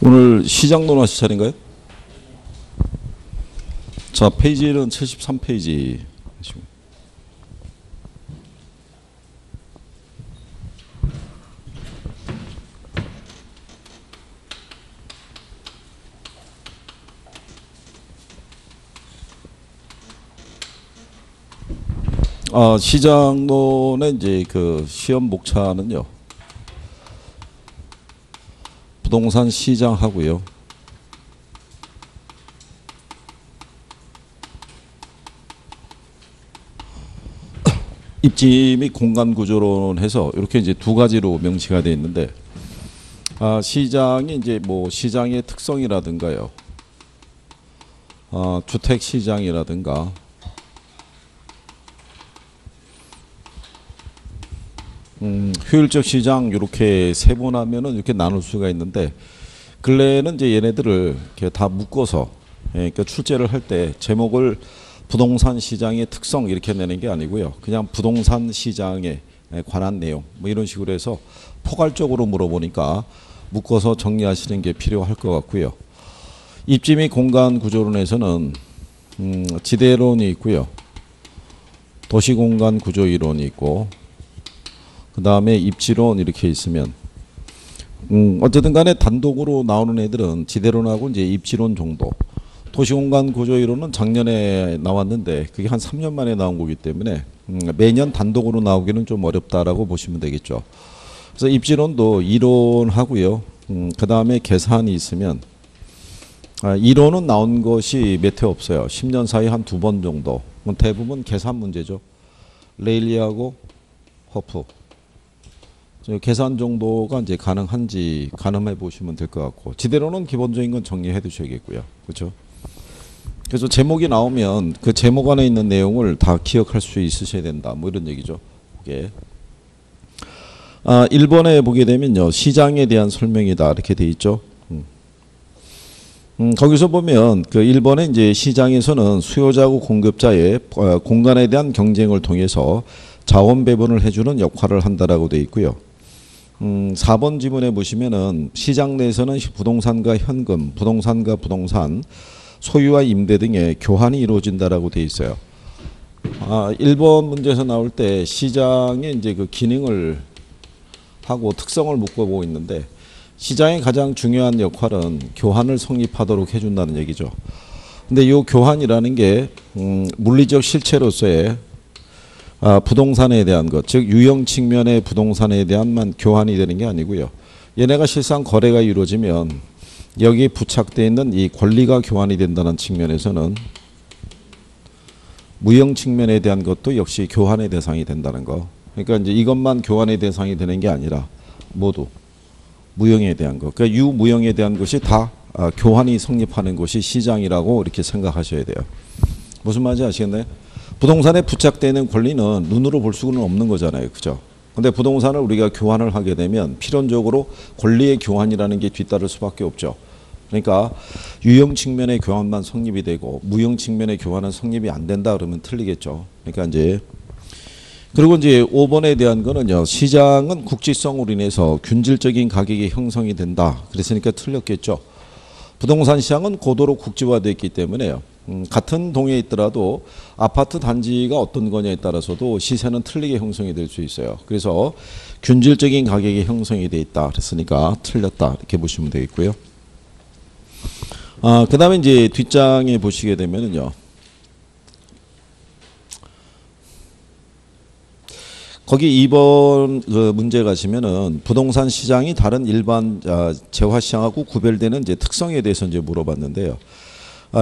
오늘 시장 논하실 차례인가요? 자, 페이지는 73페이지. 시장론의 이제 그 시험 목차는요. 부동산 시장하고요. 입지 및 공간 구조론 해서 이렇게 이제 두 가지로 명시가 되어 있는데, 시장이 이제 뭐 시장의 특성이라든가요. 주택 시장이라든가 효율적 시장 이렇게 세분하면은 이렇게 나눌 수가 있는데, 근래에는 이제 얘네들을 이렇게 다 묶어서 그러니까 출제를 할 때 제목을 부동산 시장의 특성 이렇게 내는 게 아니고요. 그냥 부동산 시장에 관한 내용 뭐 이런 식으로 해서 포괄적으로 물어보니까 묶어서 정리하시는 게 필요할 것 같고요. 입지 및 공간 구조론에서는 지대론이 있고요. 도시공간 구조 이론이 있고, 그 다음에 입지론 이렇게 있으면 어쨌든 간에 단독으로 나오는 애들은 지대론하고 이제 입지론 정도. 도시공간 구조 이론은 작년에 나왔는데 그게 한 3년 만에 나온 거기 때문에 매년 단독으로 나오기는 좀 어렵다라고 보시면 되겠죠. 그래서 입지론도 이론하고요. 그 다음에 계산이 있으면 이론은 나온 것이 몇 회 없어요. 10년 사이 한 2번 정도. 대부분 계산 문제죠. 레일리하고 허프. 계산 정도가 이제 가능한지 가늠해 보시면 될 것 같고, 지대로는 기본적인 건 정리해 두셔야겠고요. 그렇죠? 그래서 제목이 나오면 그 제목 안에 있는 내용을 다 기억할 수 있으셔야 된다. 뭐 이런 얘기죠. 이게 1번에 보게 되면요. 시장에 대한 설명이다. 이렇게 돼 있죠. 거기서 보면 그 1번에 이제 시장에서는 수요자하고 공급자의 공간에 대한 경쟁을 통해서 자원 배분을 해주는 역할을 한다라고 돼 있고요. 4번 지문에 보시면은 시장 내에서는 부동산과 현금, 부동산과 부동산, 소유와 임대 등의 교환이 이루어진다라고 돼 있어요. 1번 문제에서 나올 때 시장의 이제 그 기능을 하고 특성을 묶어보고 있는데, 시장의 가장 중요한 역할은 교환을 성립하도록 해준다는 얘기죠. 근데 이 교환이라는 게 물리적 실체로서의 부동산에 대한 것, 즉 유형 측면의 부동산에 대한만 교환이 되는 게 아니고요. 얘네가 실상 거래가 이루어지면 여기에 부착되어 있는 이 권리가 교환이 된다는 측면에서는 무형 측면에 대한 것도 역시 교환의 대상이 된다는 거. 그러니까 이제 이것만 교환의 대상이 되는 게 아니라 모두 무형에 대한 것, 그러니까 유무형에 대한 것이 다 교환이 성립하는 것이 시장이라고 이렇게 생각하셔야 돼요. 무슨 말인지 아시겠나요? 부동산에 부착되는 권리는 눈으로 볼 수는 없는 거잖아요. 그죠? 근데 부동산을 우리가 교환을 하게 되면 필연적으로 권리의 교환이라는 게 뒤따를 수밖에 없죠. 그러니까 유형 측면의 교환만 성립이 되고 무형 측면의 교환은 성립이 안 된다 그러면 틀리겠죠. 그러니까 이제 그리고 이제 5번에 대한 거는요. 시장은 국지성으로 인해서 균질적인 가격이 형성이 된다. 그랬으니까 틀렸겠죠. 부동산 시장은 고도로 국지화되어 있기 때문에요. 같은 동에 있더라도 아파트 단지가 어떤 거냐에 따라서도 시세는 틀리게 형성이 될 수 있어요. 그래서 균질적인 가격이 형성이 돼 있다. 그랬으니까 틀렸다. 이렇게 보시면 되겠고요. 그 다음에 이제 뒷장에 보시게 되면은요. 거기 2번 그 문제 가시면은 부동산 시장이 다른 일반 재화 시장하고 구별되는 이제 특성에 대해서 이제 물어봤는데요.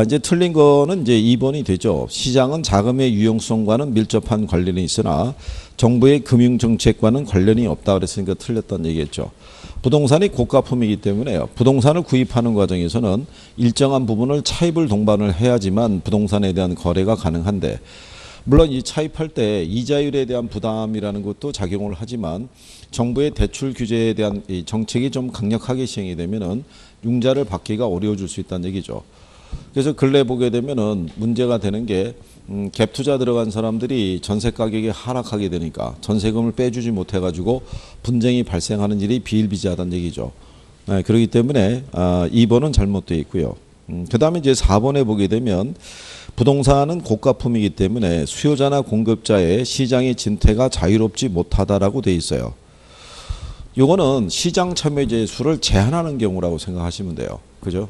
이제 틀린 거는 이제 2번이 되죠. 시장은 자금의 유용성과는 밀접한 관련이 있으나 정부의 금융 정책과는 관련이 없다 그랬으니까 틀렸다는 얘기겠죠. 부동산이 고가품이기 때문에요. 부동산을 구입하는 과정에서는 일정한 부분을 차입을 동반을 해야지만 부동산에 대한 거래가 가능한데, 물론 이 차입할 때 이자율에 대한 부담이라는 것도 작용을 하지만 정부의 대출 규제에 대한 이 정책이 좀 강력하게 시행이 되면은 융자를 받기가 어려워질 수 있다는 얘기죠. 그래서 근래 보게 되면은 문제가 되는 게 갭 투자 들어간 사람들이 전세 가격이 하락하게 되니까 전세금을 빼주지 못해가지고 분쟁이 발생하는 일이 비일비재하다는 얘기죠. 그렇기 때문에 2번은 잘못되어 있고요. 그 다음에 이제 4번에 보게 되면 부동산은 고가품이기 때문에 수요자나 공급자의 시장의 진퇴가 자유롭지 못하다라고 되어 있어요. 요거는 시장 참여자의 수를 제한하는 경우라고 생각하시면 돼요. 그죠?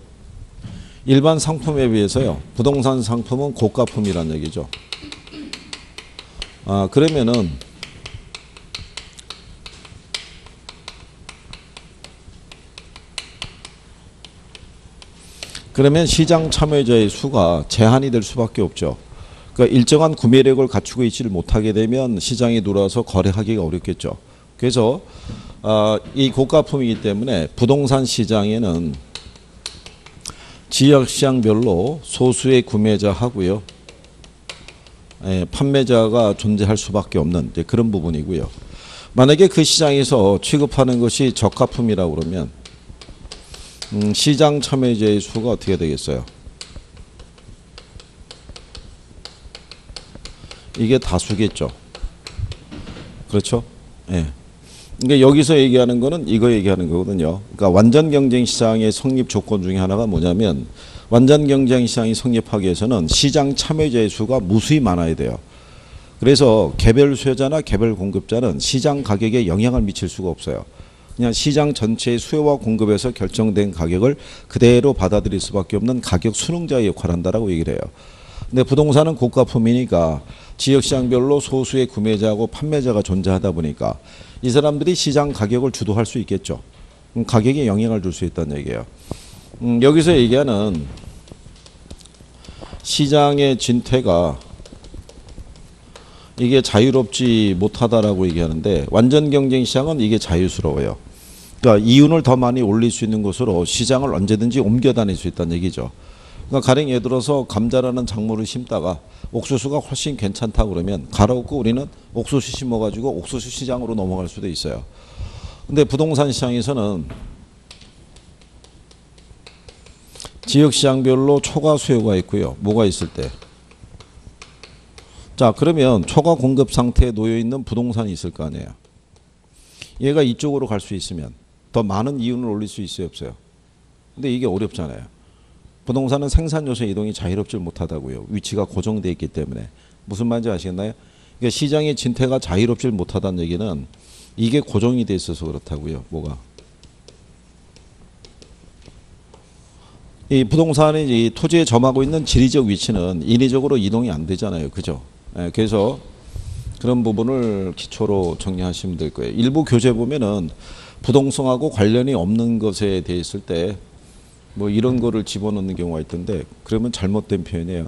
일반 상품에 비해서요. 부동산 상품은 고가품이란 얘기죠. 그러면은 시장 참여자의 수가 제한이 될 수밖에 없죠. 그러니까 일정한 구매력을 갖추고 있지를 못하게 되면 시장에 들어와서 거래하기가 어렵겠죠. 그래서 이 고가품이기 때문에 부동산 시장에는 지역시장별로 소수의 구매자하고요. 판매자가 존재할 수밖에 없는 그런 부분이고요. 만약에 그 시장에서 취급하는 것이 저가품이라고 그러면 시장 참여자의 수가 어떻게 되겠어요? 이게 다수겠죠. 그렇죠? 예. 그러니까 여기서 얘기하는 거는 이거 얘기하는 거거든요. 그러니까 완전 경쟁 시장의 성립 조건 중에 하나가 뭐냐면 완전 경쟁 시장이 성립하기 위해서는 시장 참여자의 수가 무수히 많아야 돼요. 그래서 개별 수요자나 개별 공급자는 시장 가격에 영향을 미칠 수가 없어요. 그냥 시장 전체의 수요와 공급에서 결정된 가격을 그대로 받아들일 수밖에 없는 가격 수능자의 역할을 한다라고 얘기를 해요. 근데 부동산은 고가품이니까 지역시장별로 소수의 구매자하고 판매자가 존재하다 보니까 이 사람들이 시장 가격을 주도할 수 있겠죠. 가격에 영향을 줄 수 있다는 얘기예요. 여기서 얘기하는 시장의 진퇴가 이게 자유롭지 못하다라고 얘기하는데 완전 경쟁 시장은 이게 자유스러워요. 그러니까 이윤을 더 많이 올릴 수 있는 곳으로 시장을 언제든지 옮겨 다닐 수 있다는 얘기죠. 그러니까 가령 예를 들어서 감자라는 작물을 심다가 옥수수가 훨씬 괜찮다 그러면 갈아엎고 우리는 옥수수 심어가지고 옥수수 시장으로 넘어갈 수도 있어요. 근데 부동산 시장에서는 지역시장별로 초과 수요가 있고요. 뭐가 있을 때? 자, 그러면 초과 공급 상태에 놓여 있는 부동산이 있을 거 아니에요. 얘가 이쪽으로 갈 수 있으면 더 많은 이윤을 올릴 수 있어요, 없어요? 근데 이게 어렵잖아요. 부동산은 생산 요소 이동이 자유롭지 못하다고요. 위치가 고정되어 있기 때문에. 무슨 말인지 아시겠나요? 그러니까 시장의 진퇴가 자유롭지 못하다는 얘기는 이게 고정이 돼 있어서 그렇다고요. 뭐가? 이 부동산이 이 토지에 점하고 있는 지리적 위치는 인위적으로 이동이 안 되잖아요. 그죠? 그래서 그런 부분을 기초로 정리하시면 될 거예요. 일부 교재 보면은 부동산하고 관련이 없는 것에 대해 있을 때 뭐 이런 거를 집어넣는 경우가 있던데 그러면 잘못된 표현이에요.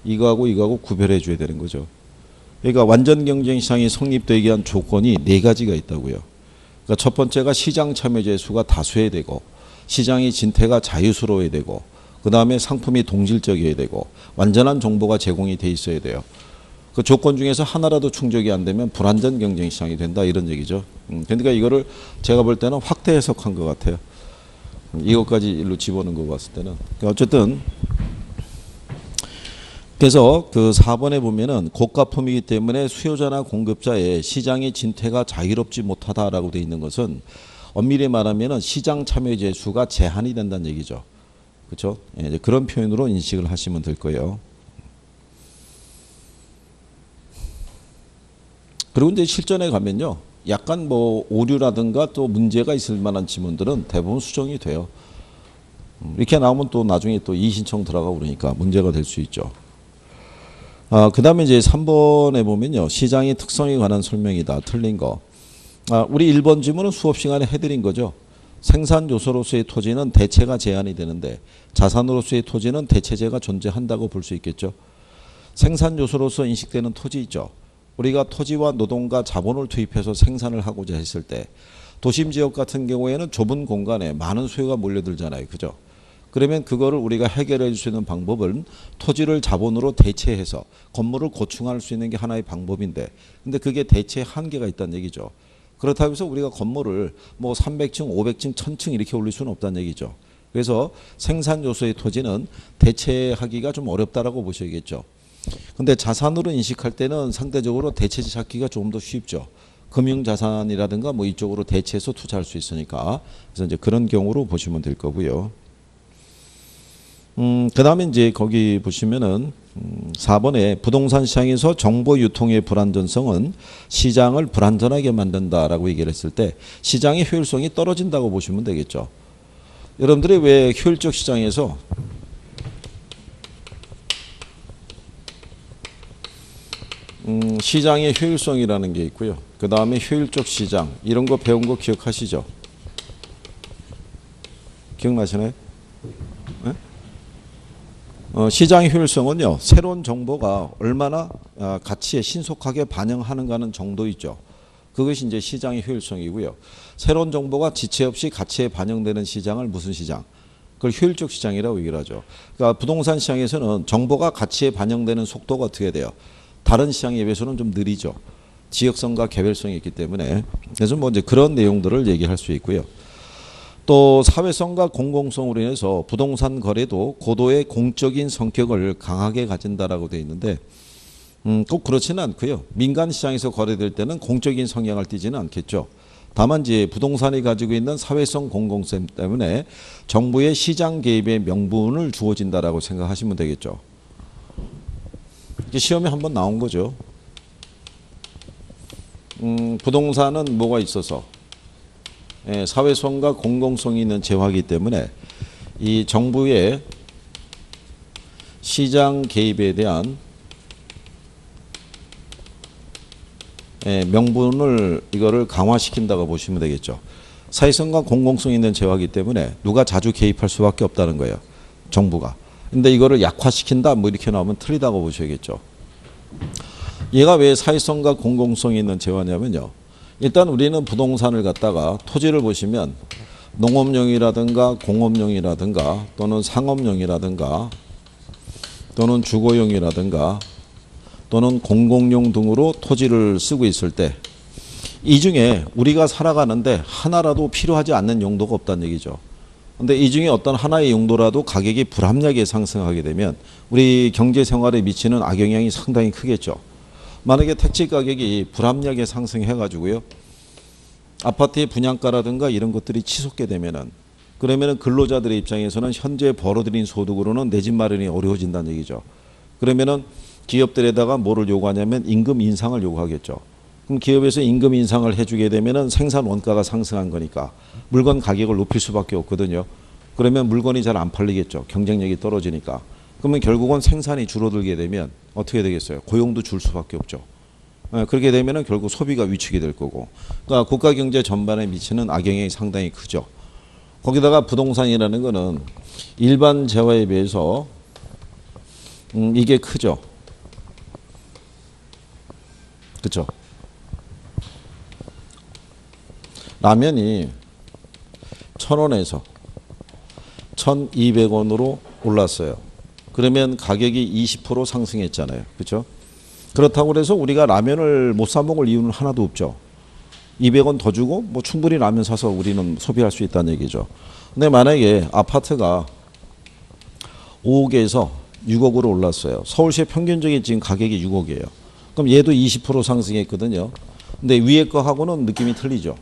이거하고 구별해 줘야 되는 거죠. 그러니까 완전 경쟁 시장이 성립되기 위한 조건이 4가지가 있다고요. 그러니까 첫 번째가 시장 참여자의 수가 다수해야 되고 시장의 진퇴가 자유스러워야 되고 그 다음에 상품이 동질적이어야 되고 완전한 정보가 제공이 돼 있어야 돼요. 그 조건 중에서 하나라도 충족이 안 되면 불완전 경쟁 시장이 된다 이런 얘기죠. 그러니까 이거를 제가 볼 때는 확대 해석한 것 같아요. 이것까지 일로 집어넣은 거 봤을 때는. 그러니까 어쨌든 그래서 그 4번에 보면은 고가품이기 때문에 수요자나 공급자의 시장의 진퇴가 자유롭지 못하다라고 되어 있는 것은 엄밀히 말하면은 시장 참여자의 수가 제한이 된다는 얘기죠. 그렇죠? 예, 그런 표현으로 인식을 하시면 될 거예요. 그리고 이제 실전에 가면요. 약간 뭐 오류라든가 또 문제가 있을 만한 지문들은 대부분 수정이 돼요. 이렇게 나오면 또 나중에 또 이의신청 들어가고 그러니까 문제가 될 수 있죠. 그 다음에 이제 3번에 보면요. 시장의 특성에 관한 설명이다. 틀린 거. 우리 1번 지문은 수업 시간에 해드린 거죠. 생산 요소로서의 토지는 대체가 제한이 되는데 자산으로서의 토지는 대체제가 존재한다고 볼 수 있겠죠. 생산 요소로서 인식되는 토지 있죠. 우리가 토지와 노동과 자본을 투입해서 생산을 하고자 했을 때 도심 지역 같은 경우에는 좁은 공간에 많은 수요가 몰려들잖아요. 그죠? 그러면 그거를 우리가 해결해 줄 수 있는 방법은 토지를 자본으로 대체해서 건물을 고충할 수 있는 게 하나의 방법인데 근데 그게 대체 한계가 있다는 얘기죠. 그렇다고 해서 우리가 건물을 뭐 300층, 500층, 1000층 이렇게 올릴 수는 없다는 얘기죠. 그래서 생산 요소의 토지는 대체하기가 좀 어렵다라고 보셔야겠죠. 근데 자산으로 인식할 때는 상대적으로 대체지 찾기가 조금 더 쉽죠. 금융자산이라든가 뭐 이쪽으로 대체해서 투자할 수 있으니까 그래서 이제 그런 경우로 보시면 될 거고요. 그다음에 이제 거기 보시면은 4번에 부동산 시장에서 정보 유통의 불안전성은 시장을 불안전하게 만든다라고 얘기를 했을 때 시장의 효율성이 떨어진다고 보시면 되겠죠. 여러분들이 왜 효율적 시장에서 시장의 효율성이라는 게 있고요. 그 다음에 효율적 시장 이런 거 배운 거 기억하시죠? 기억나시나요? 네? 시장의 효율성은요. 새로운 정보가 얼마나 가치에 신속하게 반영하는가는 정도 있죠. 그것이 이제 시장의 효율성이고요. 새로운 정보가 지체 없이 가치에 반영되는 시장을 무슨 시장? 그걸 효율적 시장이라고 얘기를 하죠. 그러니까 부동산 시장에서는 정보가 가치에 반영되는 속도가 어떻게 돼요? 다른 시장에 비해서는 좀 느리죠. 지역성과 개별성이 있기 때문에. 그래서 뭐 이제 그런 내용들을 얘기할 수 있고요. 또 사회성과 공공성으로 인해서 부동산 거래도 고도의 공적인 성격을 강하게 가진다라고 되어 있는데 꼭 그렇지는 않고요. 민간 시장에서 거래될 때는 공적인 성향을 띠지는 않겠죠. 다만 이제 부동산이 가지고 있는 사회성 공공성 때문에 정부의 시장 개입의 명분을 주어진다라고 생각하시면 되겠죠. 시험에 한번 나온 거죠. 부동산은 뭐가 있어서 사회성과 공공성이 있는 재화이기 때문에 이 정부의 시장 개입에 대한 명분을 이거를 강화시킨다고 보시면 되겠죠. 사회성과 공공성이 있는 재화이기 때문에 누가 자주 개입할 수밖에 없다는 거예요. 정부가. 근데 이거를 약화시킨다 뭐 이렇게 나오면 틀리다고 보셔야겠죠. 얘가 왜 사회성과 공공성이 있는 재화냐면요. 일단 우리는 부동산을 갖다가 토지를 보시면 농업용이라든가 공업용이라든가 또는 상업용이라든가 또는 주거용이라든가 또는 공공용 등으로 토지를 쓰고 있을 때 이 중에 우리가 살아가는데 하나라도 필요하지 않는 용도가 없다는 얘기죠. 근데 이 중에 어떤 하나의 용도라도 가격이 불합리하게 상승하게 되면 우리 경제 생활에 미치는 악영향이 상당히 크겠죠. 만약에 택지 가격이 불합리하게 상승해 가지고요. 아파트의 분양가라든가 이런 것들이 치솟게 되면은 그러면은 근로자들의 입장에서는 현재 벌어들인 소득으로는 내 집 마련이 어려워진다는 얘기죠. 그러면은 기업들에다가 뭐를 요구하냐면 임금 인상을 요구하겠죠. 그럼 기업에서 임금 인상을 해주게 되면은 생산 원가가 상승한 거니까 물건 가격을 높일 수밖에 없거든요. 그러면 물건이 잘 안 팔리겠죠. 경쟁력이 떨어지니까. 그러면 결국은 생산이 줄어들게 되면 어떻게 되겠어요? 고용도 줄 수밖에 없죠. 그렇게 되면은 결국 소비가 위축이 될 거고. 그러니까 국가 경제 전반에 미치는 악영향이 상당히 크죠. 거기다가 부동산이라는 거는 일반 재화에 비해서 이게 크죠. 그렇죠. 라면이 1,000원에서 1,200원으로 올랐어요. 그러면 가격이 20% 상승했잖아요. 그렇죠? 그렇다고 해서 우리가 라면을 못 사 먹을 이유는 하나도 없죠. 200원 더 주고 뭐 충분히 라면 사서 우리는 소비할 수 있다는 얘기죠. 근데 만약에 아파트가 5억에서 6억으로 올랐어요. 서울시의 평균적인 지금 가격이 6억이에요. 그럼 얘도 20% 상승했거든요. 근데 위에 거하고는 느낌이 틀리죠.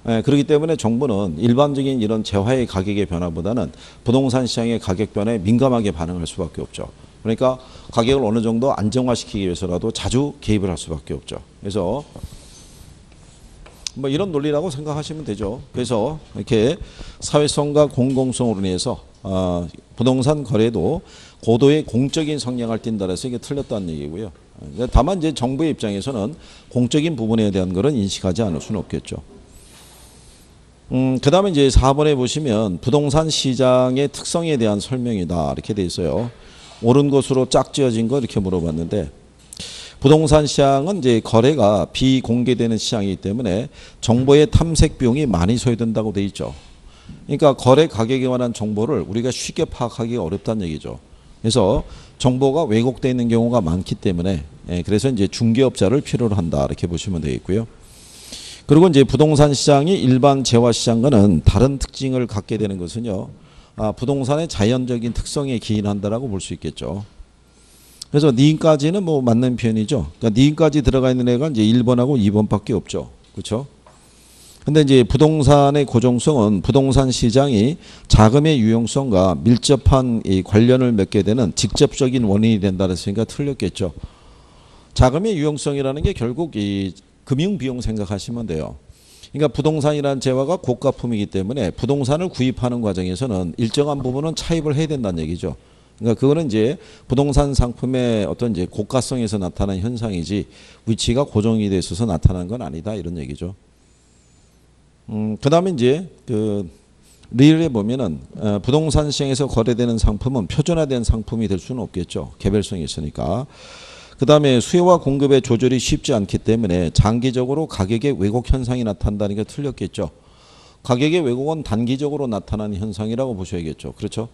그렇기 때문에 정부는 일반적인 이런 재화의 가격의 변화보다는 부동산 시장의 가격 변화에 민감하게 반응할 수밖에 없죠. 그러니까 가격을 어느 정도 안정화시키기 위해서라도 자주 개입을 할 수밖에 없죠. 그래서 뭐 이런 논리라고 생각하시면 되죠. 그래서 이렇게 사회성과 공공성으로 인해서 부동산 거래도 고도의 공적인 성향을 띈다 해서 이게 틀렸다는 얘기고요. 다만 이제 정부의 입장에서는 공적인 부분에 대한 것은 인식하지 않을 수는 없겠죠. 그 다음에 이제 4번에 보시면 부동산 시장의 특성에 대한 설명이다. 이렇게 돼 있어요. 옳은 것으로 짝지어진 거 이렇게 물어봤는데 부동산 시장은 이제 거래가 비공개되는 시장이기 때문에 정보의 탐색 비용이 많이 소요된다고 돼 있죠. 그러니까 거래 가격에 관한 정보를 우리가 쉽게 파악하기가 어렵다는 얘기죠. 그래서 정보가 왜곡되어 있는 경우가 많기 때문에 그래서 이제 중개업자를 필요로 한다. 이렇게 보시면 되겠고요. 그리고 이제 부동산 시장이 일반 재화 시장과는 다른 특징을 갖게 되는 것은요. 부동산의 자연적인 특성에 기인한다라고 볼 수 있겠죠. 그래서 니은까지는 뭐 맞는 표현이죠. 그러니까 니은까지 들어가 있는 애가 이제 1번하고 2번밖에 없죠. 그렇죠? 근데 이제 부동산의 고정성은 부동산 시장이 자금의 유용성과 밀접한 이 관련을 맺게 되는 직접적인 원인이 된다 그랬으니까 틀렸겠죠. 자금의 유용성이라는 게 결국 이 금융 비용 생각하시면 돼요. 그러니까 부동산이라는 재화가 고가품이기 때문에 부동산을 구입하는 과정에서는 일정한 부분은 차입을 해야 된다는 얘기죠. 그러니까 그거는 이제 부동산 상품의 어떤 이제 고가성에서 나타나는 현상이지 위치가 고정이 돼 있어서 나타나는 건 아니다 이런 얘기죠. 그다음에 이제 그 리을에 보면은 부동산 시장에서 거래되는 상품은 표준화된 상품이 될 수는 없겠죠. 개별성이 있으니까. 그다음에 수요와 공급의 조절이 쉽지 않기 때문에 장기적으로 가격의 왜곡 현상이 나타난다는 게 틀렸겠죠. 가격의 왜곡은 단기적으로 나타나는 현상이라고 보셔야겠죠. 그렇죠?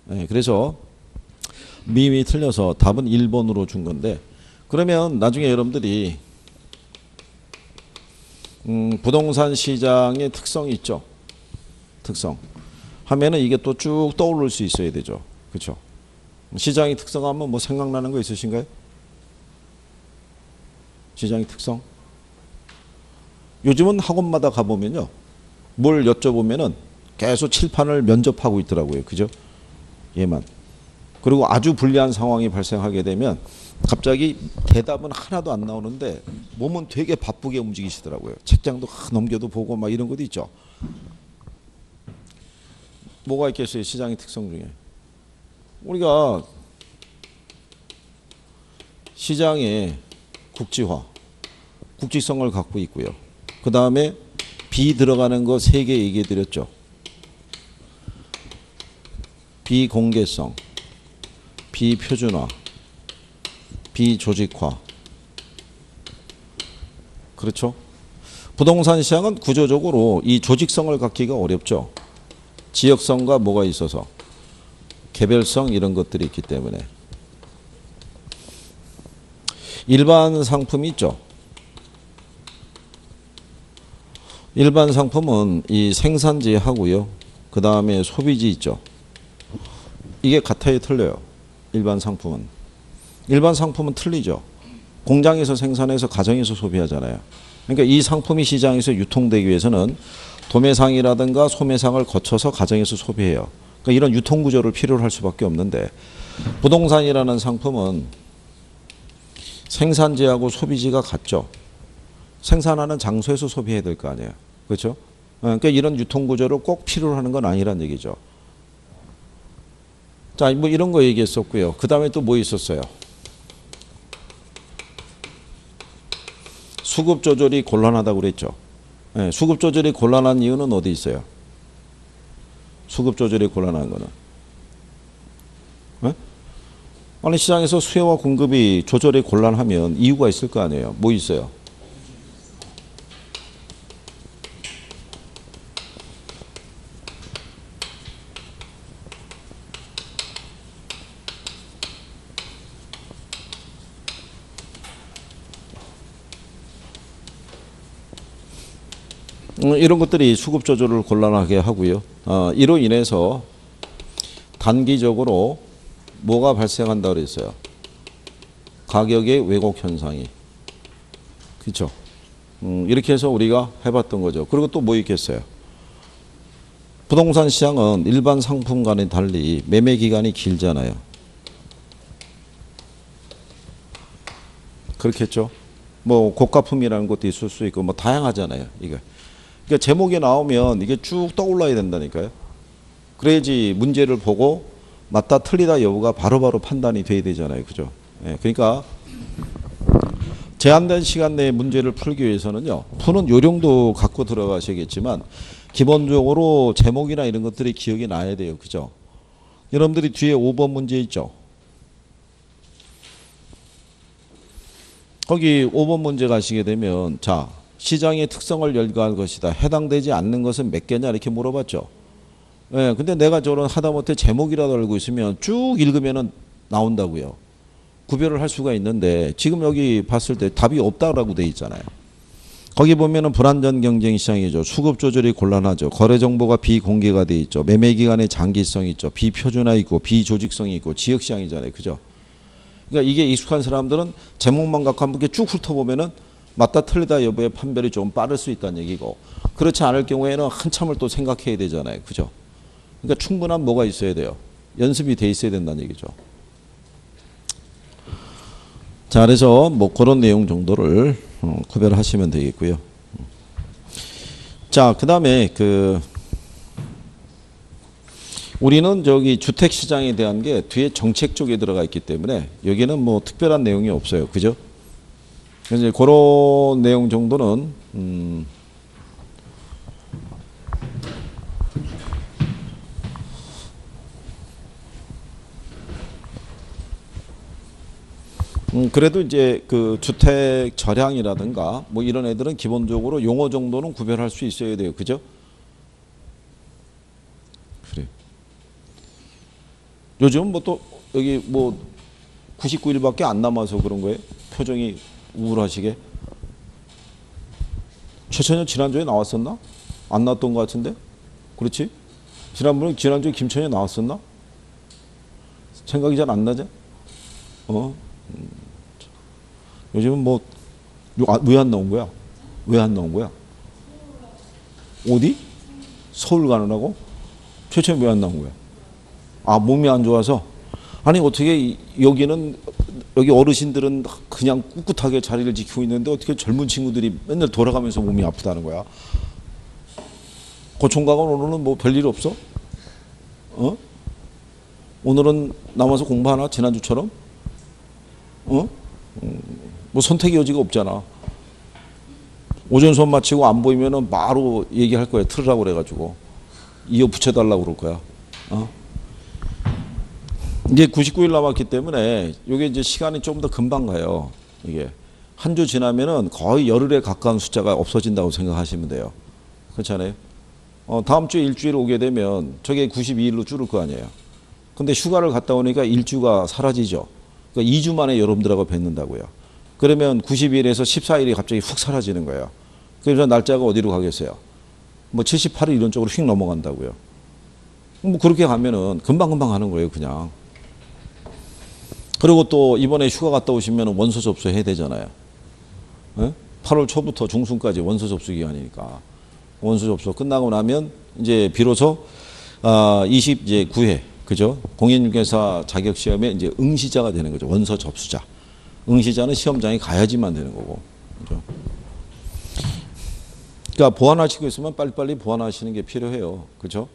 네, 그래서 미미 틀려서 답은 1번으로 준 건데 그러면 나중에 여러분들이 부동산 시장의 특성이 있죠. 특성. 하면은 이게 또 쭉 떠오를 수 있어야 되죠. 그렇죠? 시장의 특성하면 뭐 생각나는 거 있으신가요? 시장의 특성? 요즘은 학원마다 가보면요. 뭘 여쭤보면은 계속 칠판을 면접하고 있더라고요. 그죠? 얘만. 그리고 아주 불리한 상황이 발생하게 되면 갑자기 대답은 하나도 안 나오는데 몸은 되게 바쁘게 움직이시더라고요. 책장도 넘겨도 보고 막 이런 것도 있죠. 뭐가 있겠어요? 시장의 특성 중에. 우리가 시장의 국지화, 국지성을 갖고 있고요. 그 다음에 비 들어가는 거 3개 얘기해 드렸죠. 비공개성, 비표준화, 비조직화. 그렇죠? 부동산 시장은 구조적으로 이 조직성을 갖기가 어렵죠. 지역성과 뭐가 있어서 개별성 이런 것들이 있기 때문에. 일반 상품이 있죠. 일반 상품은 이 생산지 하고요. 그 다음에 소비지 있죠. 이게 같아요, 틀려요? 일반 상품은. 일반 상품은 틀리죠. 공장에서 생산해서 가정에서 소비하잖아요. 그러니까 이 상품이 시장에서 유통되기 위해서는 도매상이라든가 소매상을 거쳐서 가정에서 소비해요. 그러니까 이런 유통구조를 필요로 할 수밖에 없는데 부동산이라는 상품은 생산지하고 소비지가 같죠. 생산하는 장소에서 소비해야 될 거 아니에요. 그렇죠? 그러니까 이런 유통구조를 꼭 필요로 하는 건 아니란 얘기죠. 자, 뭐 이런 거 얘기했었고요. 그 다음에 또 뭐 있었어요? 수급 조절이 곤란하다고 그랬죠. 네, 수급 조절이 곤란한 이유는 어디 있어요? 수급 조절이 곤란한 거는. 네? 아니 시장에서 수요와 공급이 조절이 곤란하면 이유가 있을 거 아니에요. 뭐 있어요? 이런 것들이 수급 조절을 곤란하게 하고요. 이로 인해서 단기적으로 뭐가 발생한다 그랬어요? 가격의 왜곡 현상이. 그렇죠? 이렇게 해서 우리가 해봤던 거죠. 그리고 또 뭐 있겠어요? 부동산 시장은 일반 상품과는 달리 매매 기간이 길잖아요. 그렇겠죠? 뭐 고가품이라는 것도 있을 수 있고 뭐 다양하잖아요. 이거. 그러니까 제목에 나오면 이게 쭉 떠올라야 된다니까요. 그래야지 문제를 보고 맞다 틀리다 여부가 바로바로 판단이 돼야 되잖아요. 그죠? 예, 그러니까 제한된 시간 내에 문제를 풀기 위해서는요. 푸는 요령도 갖고 들어가셔야겠지만 기본적으로 제목이나 이런 것들이 기억이 나야 돼요. 그죠? 여러분들이 뒤에 5번 문제 있죠? 거기 5번 문제 가시게 되면 자 시장의 특성을 열거할 것이다. 해당되지 않는 것은 몇 개냐 이렇게 물어봤죠. 예, 근데 내가 저런 하다못해 제목이라도 알고 있으면 쭉 읽으면 나온다고요. 구별을 할 수가 있는데 지금 여기 봤을 때 답이 없다라고 돼 있잖아요. 거기 보면은 불안전 경쟁 시장이죠. 수급 조절이 곤란하죠. 거래 정보가 비공개가 돼 있죠. 매매 기간의 장기성이 있죠. 비표준화 있고 비조직성이 있고 지역 시장이잖아요. 그죠? 그러니까 이게 익숙한 사람들은 제목만 갖고 한번 이렇게 쭉 훑어보면은 맞다 틀리다 여부의 판별이 좀 빠를 수 있다는 얘기고, 그렇지 않을 경우에는 한참을 또 생각해야 되잖아요. 그죠? 그러니까 충분한 뭐가 있어야 돼요? 연습이 돼 있어야 된다는 얘기죠. 자, 그래서 뭐 그런 내용 정도를 구별하시면 되겠고요. 자, 그 다음에 우리는 저기 주택 시장에 대한 게 뒤에 정책 쪽에 들어가 있기 때문에 여기는 뭐 특별한 내용이 없어요. 그죠? 그래서 그런 내용 정도는 그래도 이제 그 주택 절향이라든가 뭐 이런 애들은 기본적으로 용어 정도는 구별할 수 있어야 돼요. 그죠? 그래. 요즘 뭐 또 여기 뭐 99일밖에 안 남아서 그런 거예요? 표정이 우울하시게. 최천현 지난주에 나왔었나? 안 나왔던 것 같은데? 그렇지? 지난주에 김천현 나왔었나? 생각이 잘 안 나지? 요즘은 뭐 왜 안 나온 거야? 왜 안 나온 거야? 어디? 서울 가느라고? 최천현 왜 안 나온 거야? 아, 몸이 안 좋아서? 아니 어떻게 여기 어르신들은 그냥 꿋꿋하게 자리를 지키고 있는데 어떻게 젊은 친구들이 맨날 돌아가면서 몸이 아프다는 거야? 고총각은 오늘은 뭐 별일 없어? 오늘은 남아서 공부하나? 지난주처럼? 뭐 선택의 여지가 없잖아. 오전 수업 마치고 안 보이면은 바로 얘기할 거야. 틀으라고 그래가지고. 이어 붙여달라고 그럴 거야. 이제 99일 남았기 때문에 이게 이제 시간이 좀 더 금방 가요. 이게 한 주 지나면은 거의 열흘에 가까운 숫자가 없어진다고 생각하시면 돼요. 그렇잖아요. 다음 주에 일주일 오게 되면 저게 92일로 줄을 거 아니에요. 근데 휴가를 갔다 오니까 일주가 사라지죠. 그러니까 2주 만에 여러분들하고 뵙는다고요. 그러면 90일에서 14일이 갑자기 훅 사라지는 거예요. 그래서 날짜가 어디로 가겠어요? 뭐 78일 이런 쪽으로 휙 넘어간다고요. 뭐 그렇게 가면은 금방금방 하는 거예요, 그냥. 그리고 또 이번에 휴가 갔다 오시면 원서 접수해야 되잖아요. 8월 초부터 중순까지 원서 접수 기간이니까. 원서 접수 끝나고 나면 이제 비로소 29회, 그죠? 공인중개사 자격시험에 이제 응시자가 되는 거죠. 원서 접수자. 응시자는 시험장에 가야지만 되는 거고. 그죠? 그러니까 보완하시고 있으면 빨리빨리 보완하시는 게 필요해요. 그죠?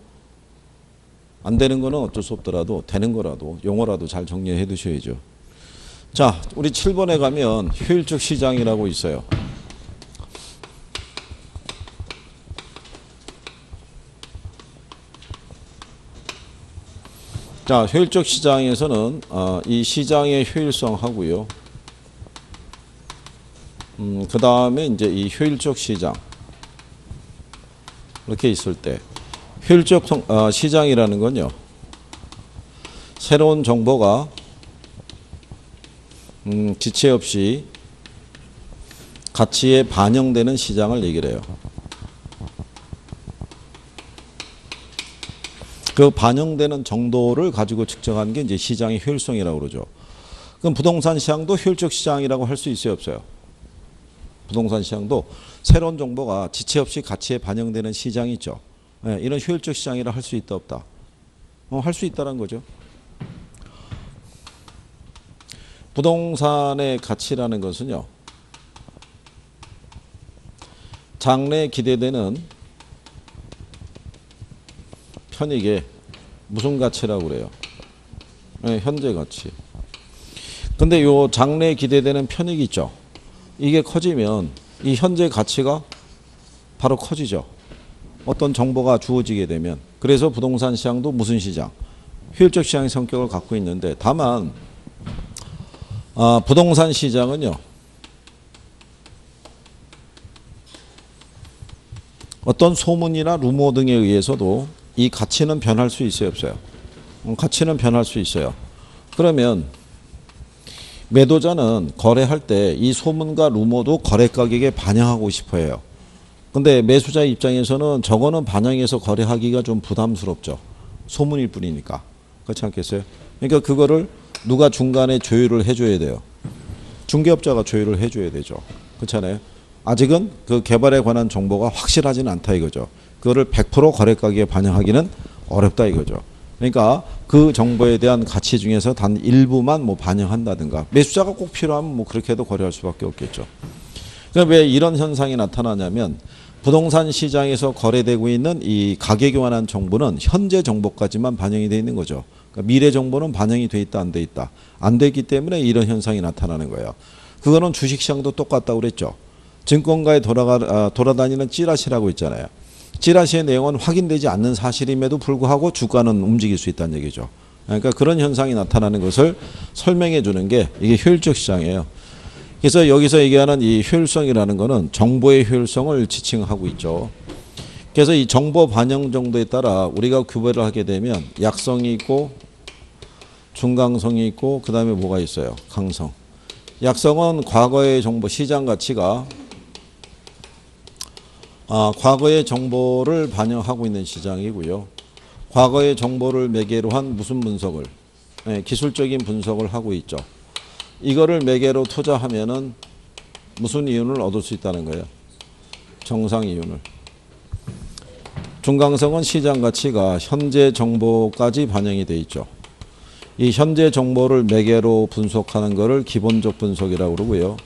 안 되는 거는 어쩔 수 없더라도 되는 거라도 용어라도 잘 정리해 두셔야죠. 자, 우리 7번에 가면 효율적 시장이라고 있어요. 자, 효율적 시장에서는 이 시장의 효율성하고요. 그 다음에 이제 이 효율적 시장 이렇게 있을 때 효율적 시장이라는 건요. 새로운 정보가 지체 없이 가치에 반영되는 시장을 얘기를 해요. 그 반영되는 정도를 가지고 측정하는 게 이제 시장의 효율성이라고 그러죠. 그럼 부동산 시장도 효율적 시장이라고 할 수 있어요, 없어요? 부동산 시장도 새로운 정보가 지체 없이 가치에 반영되는 시장이 있죠. 네, 이런 효율적 시장이라 할 수 있다, 없다? 할 수 있다는 거죠. 부동산의 가치라는 것은요. 장래에 기대되는 편익의 무슨 가치라고 그래요? 네, 현재 가치. 근데 요 장래에 기대되는 편익이 있죠. 이게 커지면 이 현재 가치가 바로 커지죠. 어떤 정보가 주어지게 되면. 그래서 부동산 시장도 무슨 시장? 효율적 시장의 성격을 갖고 있는데 다만 부동산 시장은요. 어떤 소문이나 루머 등에 의해서도 이 가치는 변할 수 있어요, 없어요? 가치는 변할 수 있어요. 그러면 매도자는 거래할 때 이 소문과 루머도 거래 가격에 반영하고 싶어 해요. 근데 매수자 입장에서는 저거는 반영해서 거래하기가 좀 부담스럽죠. 소문일 뿐이니까. 그렇지 않겠어요? 그러니까 그거를 누가 중간에 조율을 해줘야 돼요. 중개업자가 조율을 해줘야 되죠. 그렇잖아요. 아직은 그 개발에 관한 정보가 확실하지는 않다 이거죠. 그거를 100% 거래가격에 반영하기는 어렵다 이거죠. 그러니까 그 정보에 대한 가치 중에서 단 일부만 뭐 반영한다든가 매수자가 꼭 필요하면 뭐 그렇게 해도 거래할 수밖에 없겠죠. 그러니까 왜 이런 현상이 나타나냐면 부동산 시장에서 거래되고 있는 이 가격에 관한 정보는 현재 정보까지만 반영이 되어 있는 거죠. 그러니까 미래 정보는 반영이 돼 있다 안 돼 있다. 안 돼 있기 때문에 이런 현상이 나타나는 거예요. 그거는 주식시장도 똑같다고 그랬죠. 증권가에 돌아다니는 찌라시라고 있잖아요. 찌라시의 내용은 확인되지 않는 사실임에도 불구하고 주가는 움직일 수 있다는 얘기죠. 그러니까 그런 현상이 나타나는 것을 설명해 주는 게 이게 효율적 시장이에요. 그래서 여기서 얘기하는 이 효율성이라는 거는 정보의 효율성을 지칭하고 있죠. 그래서 이 정보 반영 정도에 따라 우리가 구별을 하게 되면 약성이 있고 중강성이 있고 그 다음에 뭐가 있어요? 강성. 약성은 과거의 정보 시장 가치가 과거의 정보를 반영하고 있는 시장이고요. 과거의 정보를 매개로 한 무슨 분석을 기술적인 분석을 하고 있죠. 이거를 매개로 투자하면은 무슨 이윤을 얻을 수 있다는 거예요. 정상 이윤을. 중강성은 시장 가치가 현재 정보까지 반영이 돼 있죠. 이 현재 정보를 매개로 분석하는 거를 기본적 분석이라고 그러고요.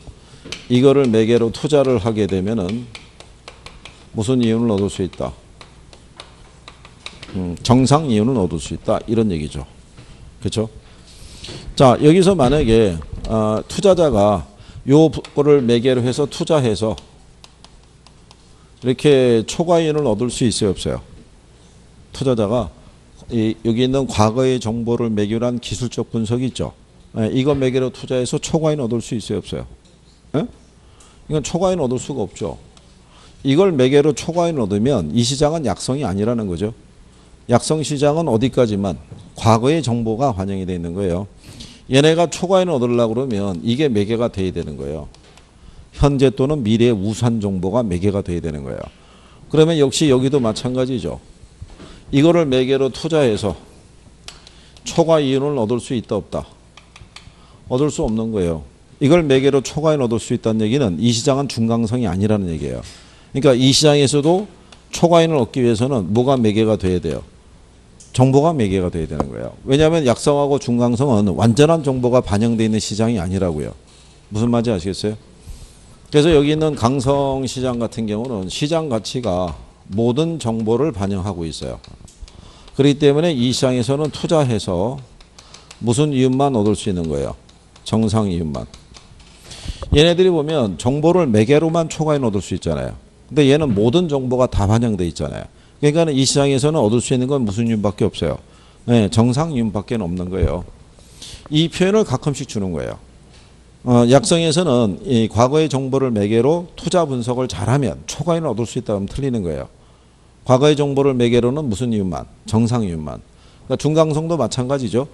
이거를 매개로 투자를 하게 되면은 무슨 이윤을 얻을 수 있다. 정상 이윤을 얻을 수 있다. 이런 얘기죠. 그렇죠? 자, 여기서 만약에 투자자가 요거를 매개로 해서 투자해서 이렇게 초과 이윤을 얻을 수 있어요, 없어요? 투자자가 여기 있는 과거의 정보를 매개로 한 기술적 분석이 있죠. 이거 매개로 투자해서 초과 이윤 얻을 수 있어요, 없어요? 이건 초과 이윤 얻을 수가 없죠. 이걸 매개로 초과 이윤 얻으면 이 시장은 약성이 아니라는 거죠. 약성 시장은 어디까지만 과거의 정보가 반영이 되어 있는 거예요. 얘네가 초과이윤 얻으려고 그러면 이게 매개가 돼야 되는 거예요. 현재 또는 미래의 우수한 정보가 매개가 돼야 되는 거예요. 그러면 역시 여기도 마찬가지죠. 이거를 매개로 투자해서 초과이윤을 얻을 수 있다 없다? 얻을 수 없는 거예요. 이걸 매개로 초과이윤 얻을 수 있다는 얘기는 이 시장은 중강성이 아니라는 얘기예요. 그러니까 이 시장에서도 초과이윤을 얻기 위해서는 뭐가 매개가 돼야 돼요? 정보가 매개가 돼야 되는 거예요. 왜냐하면 약성하고 중강성은 완전한 정보가 반영되어 있는 시장이 아니라고요. 무슨 말인지 아시겠어요? 그래서 여기 있는 강성 시장 같은 경우는 시장 가치가 모든 정보를 반영하고 있어요. 그렇기 때문에 이 시장에서는 투자해서 무슨 이윤만 얻을 수 있는 거예요? 정상 이윤만. 얘네들이 보면 정보를 매개로만 초과이윤 얻을 수 있잖아요. 근데 얘는 모든 정보가 다 반영돼 있잖아요. 그러니까 이 시장에서는 얻을 수 있는 건 무슨 이윤밖에 없어요. 정상 이윤밖에 없는 거예요. 이 표현을 가끔씩 주는 거예요. 약성에서는 이 과거의 정보를 매개로 투자 분석을 잘하면 초과이윤을 얻을 수 있다면 틀리는 거예요. 과거의 정보를 매개로는 무슨 이윤만? 정상 이윤만. 그러니까 중강성도 마찬가지죠.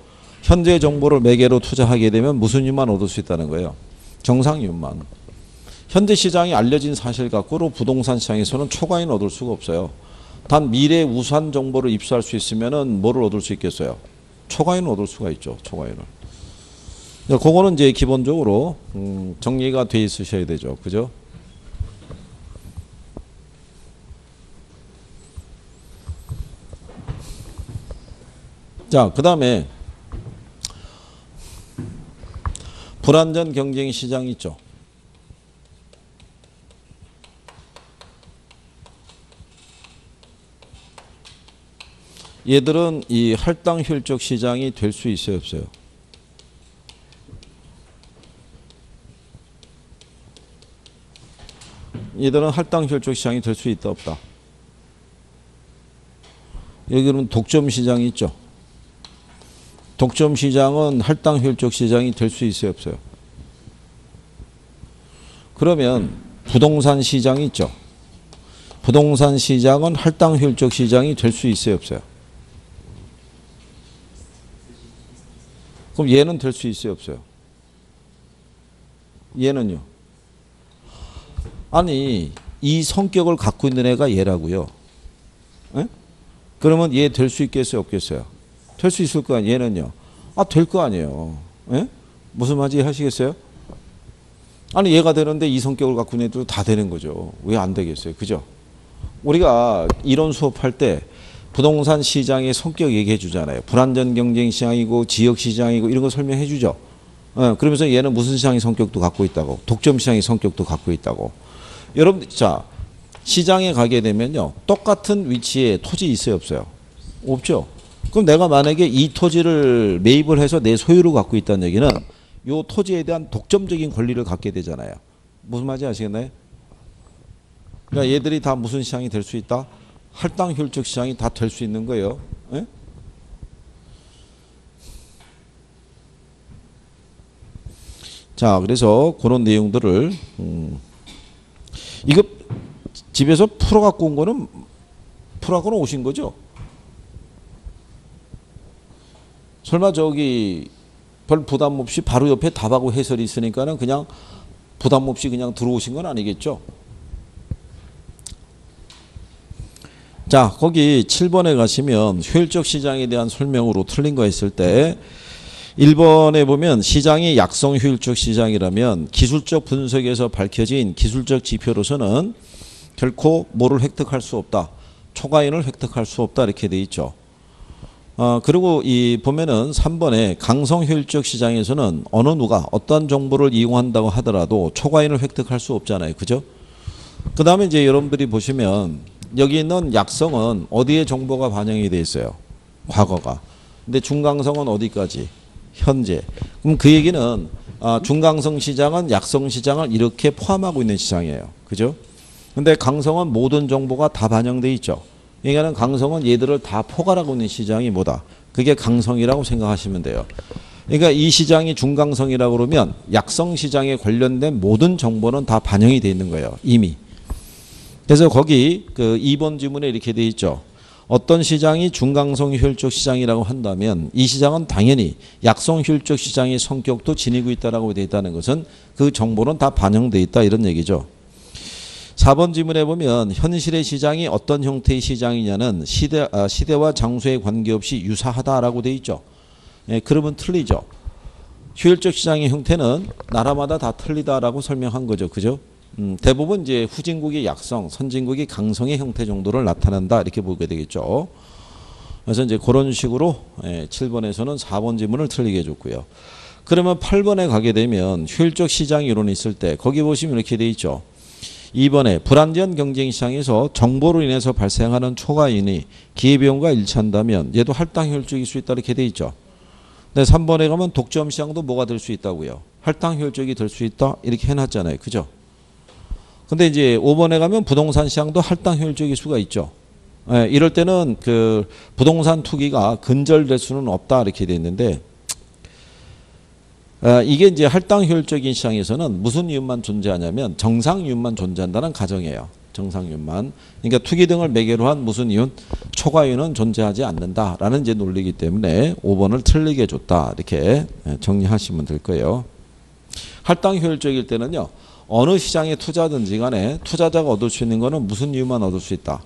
현재 정보를 매개로 투자하게 되면 무슨 이윤만 얻을 수 있다는 거예요. 정상 이윤만. 현재 시장이 알려진 사실 갖고로 부동산 시장에서는 초과이윤을 얻을 수가 없어요. 단 미래의 우수한 정보를 입수할 수 있으면은 뭐를 얻을 수 있겠어요? 초과이윤을 얻을 수가 있죠. 초과이윤을. 그거는 이제 기본적으로 정리가 돼 있으셔야 되죠. 그죠? 자, 그 다음에 불안전 경쟁 시장 있죠. 얘들은 이 할당 효율적 시장이 될 수 있어요, 없어요? 얘들은 할당 효율적 시장이 될 수 있다, 없다? 여기는 독점 시장이 있죠. 독점 시장은 할당 효율적 시장이 될 수 있어요, 없어요? 그러면 부동산 시장이 있죠. 부동산 시장은 할당 효율적 시장이 될 수 있어요, 없어요? 그럼 얘는 될 수 있어요, 없어요? 얘는요? 아니, 이 성격을 갖고 있는 애가 얘라고요. 에? 그러면 얘 될 수 있겠어요, 없겠어요? 될 수 있을 거 아니에요. 얘는요? 될 거 아니에요. 예? 무슨 말인지 하시겠어요? 아니 얘가 되는데 이 성격을 갖고 있는 애들도 다 되는 거죠. 왜 안 되겠어요? 그죠? 우리가 이론 수업할 때 부동산 시장의 성격 얘기해 주잖아요. 불안전 경쟁 시장이고 지역 시장이고 이런 거 설명해 주죠. 그러면서 얘는 무슨 시장의 성격도 갖고 있다고, 독점 시장의 성격도 갖고 있다고. 여러분, 자, 시장에 가게 되면요, 똑같은 위치에 토지 있어요, 없어요? 없죠. 그럼 내가 만약에 이 토지를 매입을 해서 내 소유로 갖고 있다는 얘기는 이 토지에 대한 독점적인 권리를 갖게 되잖아요. 무슨 말인지 아시겠나요? 그러니까 얘들이 다 무슨 시장이 될 수 있다? 할당 효율적 시장이 다 될 수 있는 거예요. 예? 자, 그래서 그런 내용들을 이거 집에서 풀어 갖고 온 거는 풀어 갖고 오신 거죠? 설마 저기 별 부담 없이 바로 옆에 답하고 해설이 있으니까는 그냥 부담 없이 그냥 들어오신 건 아니겠죠? 자, 거기 7번에 가시면 효율적 시장에 대한 설명으로 틀린 거 있을 때 1번에 보면 시장이 약성 효율적 시장이라면 기술적 분석에서 밝혀진 기술적 지표로서는 결코 뭐를 획득할 수 없다. 초과인을 획득할 수 없다. 이렇게 돼 있죠. 그리고 이 보면은 3번에 강성 효율적 시장에서는 어느 누가 어떤 정보를 이용한다고 하더라도 초과인을 획득할 수 없잖아요. 그죠? 그 다음에 이제 여러분들이 보시면 여기 있는 약성은 어디에 정보가 반영이 돼 있어요? 과거가. 근데 중강성은 어디까지? 현재. 그럼 그 얘기는 중강성 시장은 약성 시장을 이렇게 포함하고 있는 시장이에요. 그죠? 근데 강성은 모든 정보가 다 반영돼 있죠. 그러니까 강성은 얘들을 다 포괄하고 있는 시장이 뭐다? 그게 강성이라고 생각하시면 돼요. 그러니까 이 시장이 중강성이라고 그러면 약성 시장에 관련된 모든 정보는 다 반영이 돼 있는 거예요. 이미. 그래서 거기 그 2번 지문에 이렇게 돼 있죠. 어떤 시장이 중강성 효율적 시장이라고 한다면 이 시장은 당연히 약성 효율적 시장의 성격도 지니고 있다라고 돼 있다는 것은 그 정보는 다 반영돼 있다 이런 얘기죠. 4번 지문에 보면 현실의 시장이 어떤 형태의 시장이냐는 시대와 장소에 관계없이 유사하다라고 돼 있죠. 예, 그러면 틀리죠. 효율적 시장의 형태는 나라마다 다 틀리다라고 설명한 거죠. 그죠? 대부분 이제 후진국이 약성, 선진국이 강성의 형태 정도를 나타낸다 이렇게 보게 되겠죠. 그래서 이제 그런 식으로 7번에서는 4번 지문을 틀리게 해줬고요. 그러면 8번에 가게 되면 효율적 시장 이론이 있을 때 거기 보시면 이렇게 돼 있죠. 2번에 불안전 경쟁 시장에서 정보로 인해서 발생하는 초과인이 기회비용과 일치한다면 얘도 할당 효율적일 수 있다 이렇게 돼 있죠. 근데 3번에 가면 독점 시장도 뭐가 될 수 있다고요? 할당 효율적이 될 수 있다 이렇게 해놨잖아요. 그죠? 근데 이제 5번에 가면 부동산 시장도 할당 효율적일 수가 있죠. 예, 이럴 때는 그 부동산 투기가 근절될 수는 없다 이렇게 돼 있는데 이게 이제 할당 효율적인 시장에서는 무슨 이윤만 존재하냐면 정상 이윤만 존재한다는 가정이에요. 정상 이윤만. 그러니까 투기 등을 매개로 한 무슨 이윤? 초과 이윤은 존재하지 않는다라는 이제 논리이기 때문에 5번을 틀리게 줬다 이렇게 정리하시면 될 거예요. 할당 효율적일 때는요. 어느 시장에 투자든지 간에 투자자가 얻을 수 있는 거는 무슨 이유만 얻을 수 있다?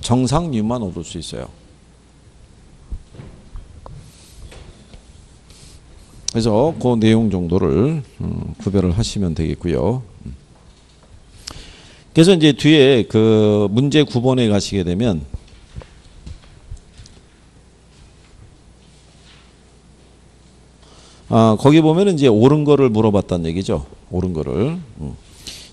정상 이유만 얻을 수 있어요. 그래서 그 내용 정도를 구별을 하시면 되겠고요. 그래서 이제 뒤에 그 문제 9번에 가시게 되면 거기 보면 이제 옳은 거를 물어봤다는 얘기죠. 옳은 거를.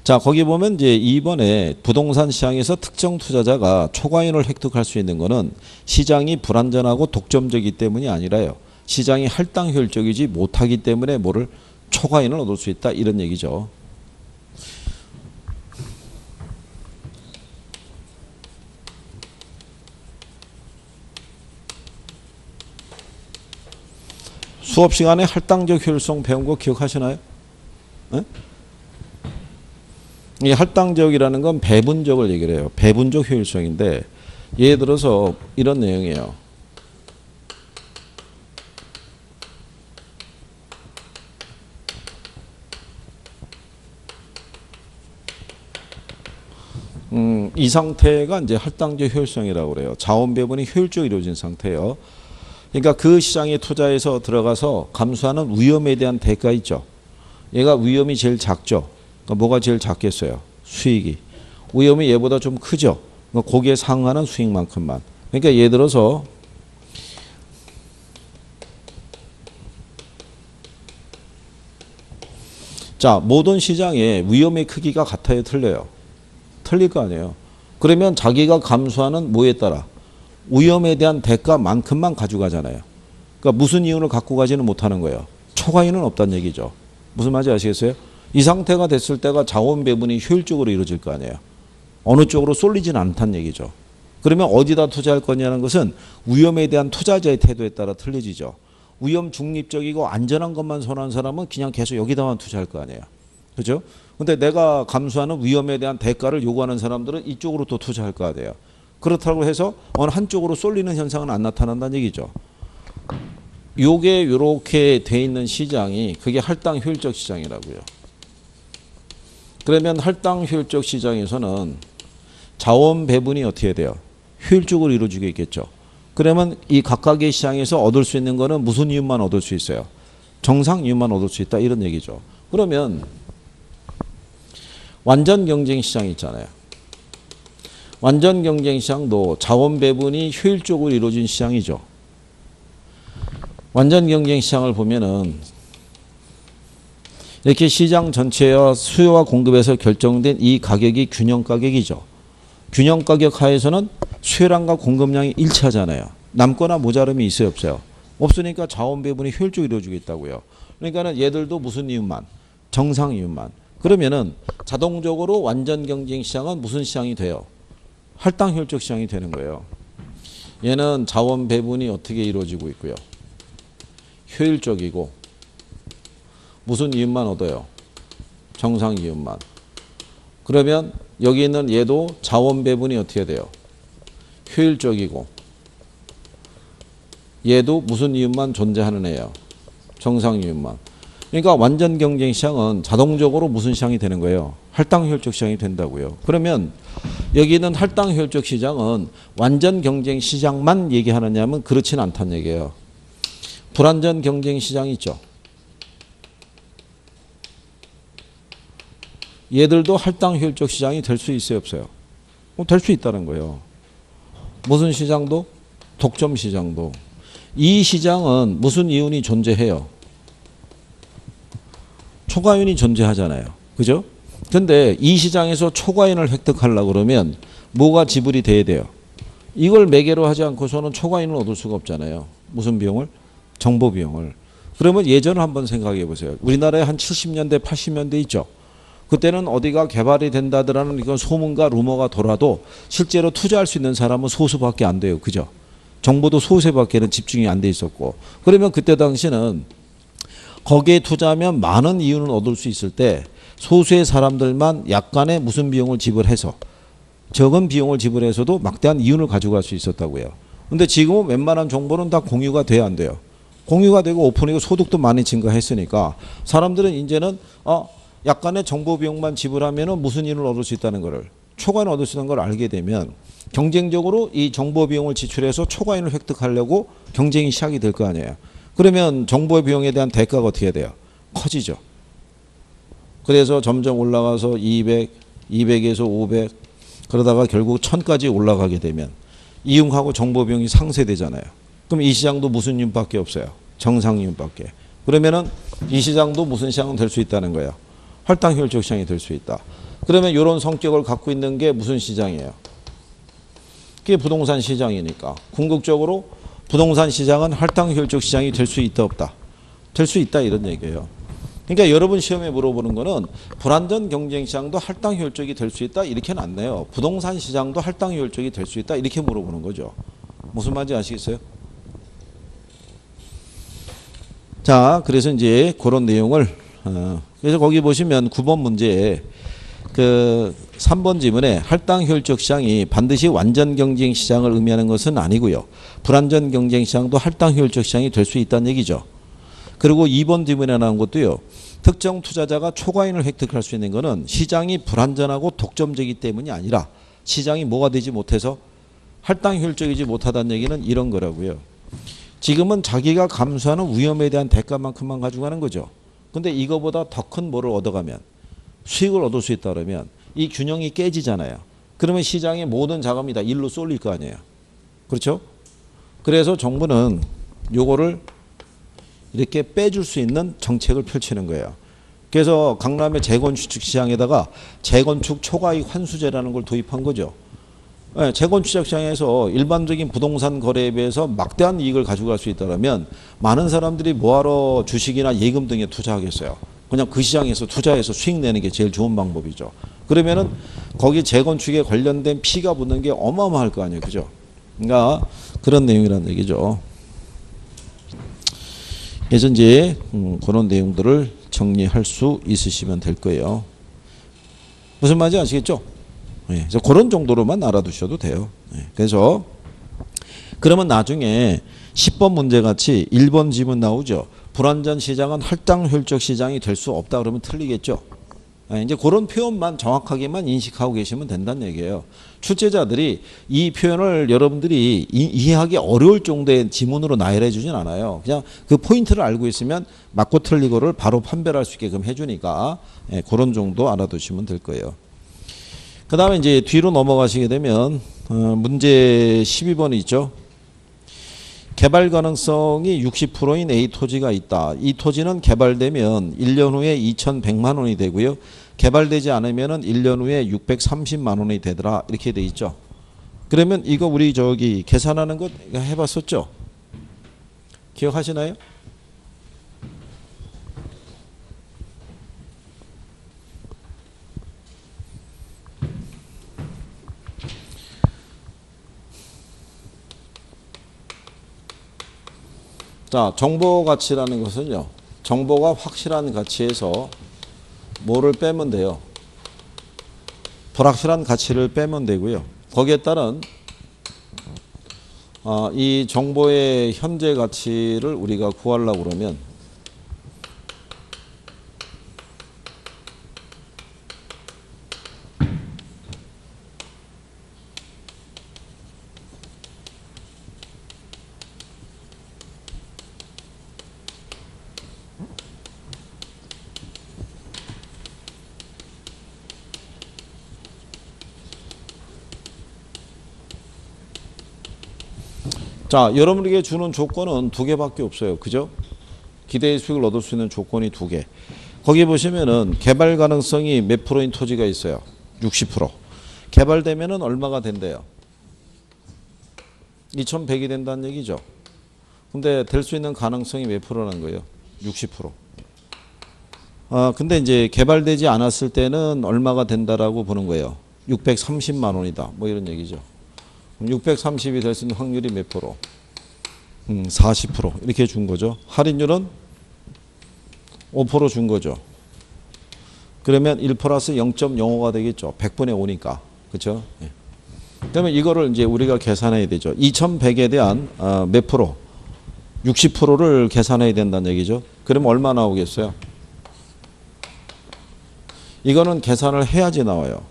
자, 거기 보면 이제 2번에 부동산 시장에서 특정 투자자가 초과인을 획득할 수 있는 거는 시장이 불안전하고 독점적이기 때문이 아니라요. 시장이 할당 효율적이지 못하기 때문에 뭐를 초과인을 얻을 수 있다 이런 얘기죠. 수업 시간에 할당적 효율성 배운 거 기억하시나요? 네? 이 할당적이라는 건 배분적을 얘기를 해요. 배분적 효율성인데 예를 들어서 이런 내용이에요. 이 상태가 이제 할당적 효율성이라고 그래요. 자원 배분이 효율적으로 이루어진 상태예요. 그러니까 그 시장에 투자해서 들어가서 감수하는 위험에 대한 대가 있죠. 얘가 위험이 제일 작죠. 그러니까 뭐가 제일 작겠어요? 수익이. 위험이 얘보다 좀 크죠. 그러니까 거기에 상하는 수익만큼만. 그러니까 예를 들어서 자, 모든 시장에 위험의 크기가 같아요, 틀려요? 틀릴 거 아니에요. 그러면 자기가 감수하는 뭐에 따라 위험에 대한 대가만큼만 가져가잖아요. 그러니까 무슨 이윤을 갖고 가지는 못하는 거예요. 초과이윤은 없다는 얘기죠. 무슨 말인지 아시겠어요? 이 상태가 됐을 때가 자원 배분이 효율적으로 이루어질 거 아니에요. 어느 쪽으로 쏠리지는 않다는 얘기죠. 그러면 어디다 투자할 거냐는 것은 위험에 대한 투자자의 태도에 따라 틀려지죠. 위험 중립적이고 안전한 것만 선호하는 사람은 그냥 계속 여기다만 투자할 거 아니에요. 그죠? 근데 내가 감수하는 위험에 대한 대가를 요구하는 사람들은 이쪽으로 또 투자할 거 아니에요. 그렇다고 해서 어느 한쪽으로 쏠리는 현상은 안 나타난다는 얘기죠. 요게 요렇게 돼 있는 시장이 그게 할당 효율적 시장이라고요. 그러면 할당 효율적 시장에서는 자원 배분이 어떻게 돼요? 효율적으로 이루어지겠죠. 그러면 이 각각의 시장에서 얻을 수 있는 거는 무슨 이윤만 얻을 수 있어요? 정상 이윤만 얻을 수 있다 이런 얘기죠. 그러면 완전 경쟁 시장이 있잖아요. 완전 경쟁 시장도 자원 배분이 효율적으로 이루어진 시장이죠. 완전 경쟁 시장을 보면은 이렇게 시장 전체와 수요와 공급에서 결정된 이 가격이 균형 가격이죠. 균형 가격 하에서는 수요량과 공급량이 일치하잖아요. 남거나 모자름이 있어요, 없어요? 없으니까 자원 배분이 효율적으로 이루어지겠다고요. 그러니까는 얘들도 무슨 이윤만? 정상 이윤만. 그러면은 자동적으로 완전 경쟁 시장은 무슨 시장이 돼요? 할당 효율적 시장이 되는 거예요. 얘는 자원 배분이 어떻게 이루어지고 있고요. 효율적이고 무슨 이윤만 얻어요? 정상 이윤만. 그러면 여기 있는 얘도 자원 배분이 어떻게 돼요? 효율적이고 얘도 무슨 이윤만 존재하는 애예요? 정상 이윤만. 그러니까 완전 경쟁 시장은 자동적으로 무슨 시장이 되는 거예요? 할당 효율적 시장이 된다고요. 그러면 여기 있는 할당 효율적 시장은 완전 경쟁 시장만 얘기하느냐면 그렇지는 않다는 얘기예요. 불완전 경쟁 시장이 있죠. 얘들도 할당 효율적 시장이 될 수 있어요, 없어요? 될 수 있다는 거예요. 무슨 시장도? 독점 시장도. 이 시장은 무슨 이윤이 존재해요? 초과이윤이 존재하잖아요. 그죠? 근데 이 시장에서 초과이윤을 획득하려고 그러면 뭐가 지불이 돼야 돼요? 이걸 매개로 하지 않고서는 초과이윤을 얻을 수가 없잖아요. 무슨 비용을? 정보 비용을. 그러면 예전을 한번 생각해 보세요. 우리나라에 한 70년대, 80년대 있죠. 그때는 어디가 개발이 된다더라는 이건 소문과 루머가 돌아도 실제로 투자할 수 있는 사람은 소수밖에 안 돼요. 그죠? 정보도 소수에밖에는 집중이 안 돼 있었고. 그러면 그때 당시는 거기에 투자하면 많은 이윤을 얻을 수 있을 때 소수의 사람들만 약간의 무슨 비용을 지불해서 적은 비용을 지불해서도 막대한 이윤을 가져갈 수 있었다고요. 근데 지금은 웬만한 정보는 다 공유가 돼야 안 돼요. 공유가 되고 오픈이고 소득도 많이 증가했으니까 사람들은 이제는 약간의 정보 비용만 지불하면 무슨 이윤을 얻을 수 있다는 것을 초과이윤을 얻을 수 있는 걸 알게 되면 경쟁적으로 이 정보 비용을 지출해서 초과이윤을 획득하려고 경쟁이 시작이 될 거 아니에요. 그러면 정보 비용에 대한 대가가 어떻게 돼요? 커지죠. 그래서 점점 올라가서 200, 200에서 500 그러다가 결국 1000까지 올라가게 되면 이윤하고 정보 비용이 상쇄되잖아요. 그럼 이 시장도 무슨 이윤밖에 없어요? 정상 이윤밖에. 그러면은 이 시장도 무슨 시장은 될 수 있다는 거예요? 할당 효율적 시장이 될 수 있다. 그러면 이런 성격을 갖고 있는 게 무슨 시장이에요? 그게 부동산 시장이니까 궁극적으로 부동산 시장은 할당 효율적 시장이 될 수 있다 없다? 될 수 있다 이런 얘기예요. 그러니까 여러분 시험에 물어보는 거는 불완전 경쟁 시장도 할당 효율적이 될 수 있다 이렇게는 안 내요. 부동산 시장도 할당 효율적이 될 수 있다 이렇게 물어보는 거죠. 무슨 말인지 아시겠어요? 자, 그래서 이제 그런 내용을 그래서 거기 보시면 9번 문제에 그 3번 지문에 할당 효율적 시장이 반드시 완전 경쟁 시장을 의미하는 것은 아니고요. 불완전 경쟁 시장도 할당 효율적 시장이 될 수 있다는 얘기죠. 그리고 2번 지문에 나온 것도요. 특정 투자자가 초과이윤을 획득할 수 있는 것은 시장이 불완전하고 독점적이기 때문이 아니라 시장이 뭐가 되지 못해서 할당 효율적이지 못하다는 얘기는 이런 거라고요. 지금은 자기가 감수하는 위험에 대한 대가만큼만 가져가는 거죠. 근데 이거보다 더 큰 뭐를 얻어가면 수익을 얻을 수 있다 그러면 이 균형이 깨지잖아요. 그러면 시장의 모든 자금이 다 일로 쏠릴 거 아니에요. 그렇죠? 그래서 정부는 요거를 이렇게 빼줄 수 있는 정책을 펼치는 거예요. 그래서 강남의 재건축 시장에다가 재건축 초과이익 환수제라는 걸 도입한 거죠. 네, 재건축 시장에서 일반적인 부동산 거래에 비해서 막대한 이익을 가져갈 수 있다면 많은 사람들이 뭐하러 주식이나 예금 등에 투자하겠어요. 그냥 그 시장에서 투자해서 수익 내는 게 제일 좋은 방법이죠. 그러면은 거기 재건축에 관련된 피가 붙는 게 어마어마할 거 아니에요. 그죠? 그러니까 그런 내용이라는 얘기죠. 그래서 이제 그런 내용들을 정리할 수 있으시면 될 거예요. 무슨 말인지 아시겠죠? 네, 그래서 그런 정도로만 알아두셔도 돼요. 네, 그래서 그러면 나중에 10번 문제같이 1번 지문 나오죠. 불완전 시장은 할당효율적 시장이 될 수 없다 그러면 틀리겠죠. 네, 이제 그런 표현만 정확하게만 인식하고 계시면 된다는 얘기예요. 출제자들이 이 표현을 여러분들이 이해하기 어려울 정도의 지문으로 나열해 주진 않아요. 그냥 그 포인트를 알고 있으면 맞고 틀리고를 바로 판별할 수 있게끔 해주니까 네, 그런 정도 알아두시면 될 거예요. 그 다음에 이제 뒤로 넘어가시게 되면 문제 12번이 있죠. 개발 가능성이 60%인 A 토지가 있다. 이 토지는 개발되면 1년 후에 2,100만 원이 되고요. 개발되지 않으면 1년 후에 630만 원이 되더라. 이렇게 돼 있죠. 그러면 이거 우리 저기 계산하는 거 해봤었죠? 기억하시나요? 자, 정보 가치라는 것은요. 정보가 확실한 가치에서 뭐를 빼면 돼요? 불확실한 가치를 빼면 되고요. 거기에 따른 이 정보의 현재 가치를 우리가 구하려고 그러면 자, 여러분에게 주는 조건은 두 개밖에 없어요. 그죠? 기대의 수익을 얻을 수 있는 조건이 두 개. 거기 보시면은 개발 가능성이 몇 프로인 토지가 있어요? 60%. 개발되면은 얼마가 된대요? 2,100이 된다는 얘기죠. 근데 될 수 있는 가능성이 몇 프로라는 거예요? 60%. 근데 이제 개발되지 않았을 때는 얼마가 된다라고 보는 거예요? 630만 원이다. 뭐 이런 얘기죠. 630이 될 수 있는 확률이 몇 프로? 40% 이렇게 준 거죠. 할인율은 5% 준 거죠. 그러면 1 플러스 0.05가 되겠죠. 100분의 5니까. 그렇죠? 예. 그러면 이거를 이제 우리가 계산해야 되죠. 2100에 대한 몇 프로? 60%를 계산해야 된다는 얘기죠. 그러면 얼마 나오겠어요? 이거는 계산을 해야지 나와요.